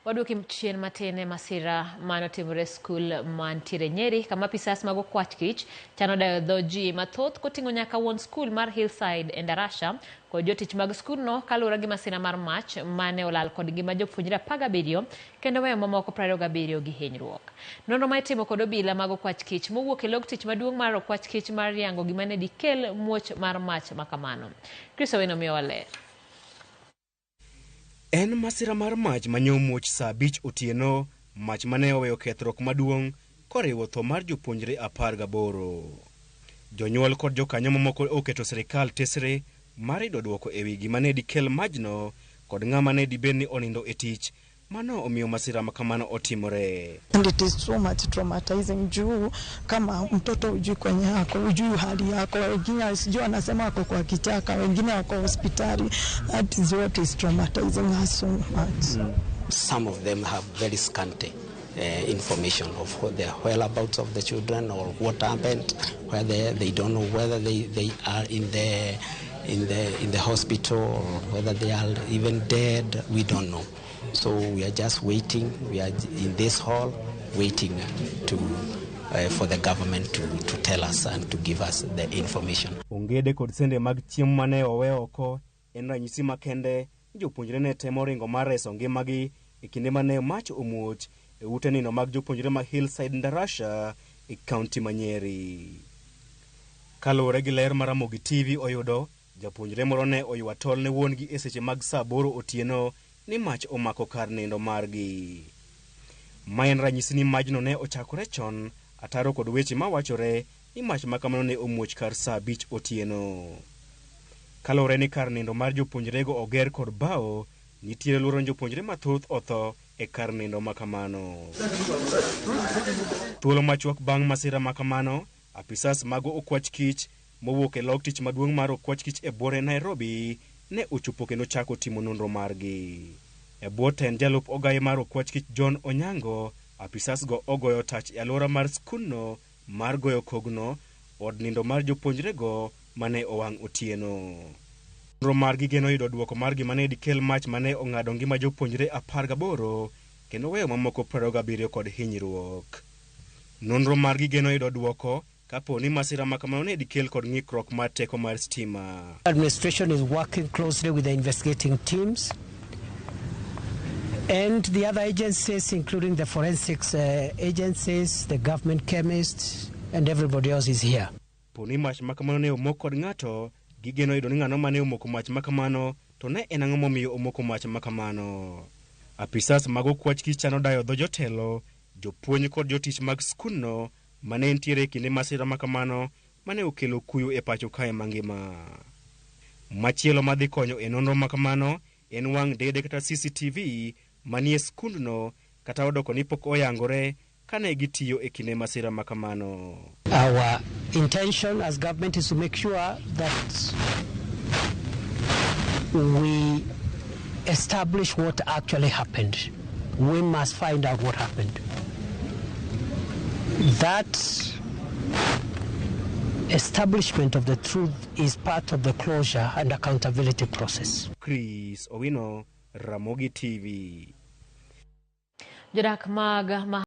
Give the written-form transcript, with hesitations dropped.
Waduoki chien matene masira manotimore skul mantiere Nyeri kama pisas mago kwach kich chano dayo dhoji mathoth koting'o nyaka wuon skul mar Hillside e Ndarasha kod jotich mag skul no kaluwore gi masira mar mach mane olal kod ngima jopuonjre 17 kendo weyo mamoko 27 gi hinyruok. Nonro ma itimo kod obila mago kwach kich mowuok e log tich maduong' mar kwach kich mar yango gima ne dikel muoch mar mach makamano. Chris Owino miyo wale. En masira mar mach manyo muoch saa 5 otieno, mach mane oweyo kethruok maduong' koriwo tho mar jopuonjre 18. Jonyuol kod jokanyo mamoko oketo sirikal tesre mar yudo duoko ewi gima ne dikel majno kod ng'ama ne dibedni onindo e tich mano omiyo masira makamano otimore. And it is so much traumatizing juu kama mtoto ujui kwenye yako, ujui hali yako, wengine sijui anasema wako kwa kichaka, wengine wako hospitali. That is what is traumatizing us so much. Some of them have very scanty information of what the whereabouts of the children or what happened, whether they don't know whether they are in the hospital or whether they are even dead. We don't know. So we are just waiting. We are in this hall waiting for the government to tell us and to give us the information. Ongede kod sende mag chiemo mane owe oko en ranyisi makende jopuonjre ne temo ringo mar reso ngimagi e kinde mane mach omuoch e ute nino mag jopuonjre ma Hillside Ndarasha e kaunti ma Nyeri. Kaluwore gi ler mar Ramogi TV oyudo, japuonjre moro ne oywa tol ne wuongi e seche mag saa 8 otieno ni mach omako kar nindo margi. Ma en ranyisi ni majno ne ochakore chon, ataro kod weche mawachore ni mach makamano ne omuoch kar saa 5 otieno. Kaluwore ni kar nindo mar jopuonjrego oger kod bao, nitiere luoro ni jopuonjre mathoth otho e kar nindo makamano. Thuolo machuok bang' masira makamano, apisas mago okwach kich mowuok e log tich maduong' mar okwach kich e Bore, Nairobi ne ochopo kendo chako timo nonro margi. E bwo tend jalup ogaye mar okwach kich John Onyango, apisas go ogoyo tach e alwora mar skulno mar goyo kogno, od nindo mar jopuonjrego mane owang' otieno. Nonro margi geno yudo duoko margi mane dikel mach mane ong'ado ngima jopuonjre 18 kendo weyo mamoko 27 kod hinyruok. Nonro margi geno yudo duoko kapo ni masira makamano ne dikel kod ng'ikruok mar teko mar stima. Administration is working closely with the investigating teams and the other agencies, including the forensics agencies, the government chemists, and everybody else is here. Poni mach makamano ne omoko kod ng'ato, gigeno yudo ni ng'ano mane omoko mach makamano to ne en ang'o momiyo omoko mach makamano. Apisas mago kwach kich chano dayo dho jotelo, jopuonj kod jotich mag skulno mane ntiere kinde masira makamano mane okelo kuyo e pacho kae mangima. Machielo madhi konyo e nonro makamano en wang' dede kata CCTV manie skundno kata odoko ni pok oyangore kane gitiyo e kinde masira makamano. Our intention as government is to make sure that we establish what actually happened. We must find out what happened. That establishment of the truth is part of the closure and accountability process. Chris Owino, Ramogi TV. Jodak mag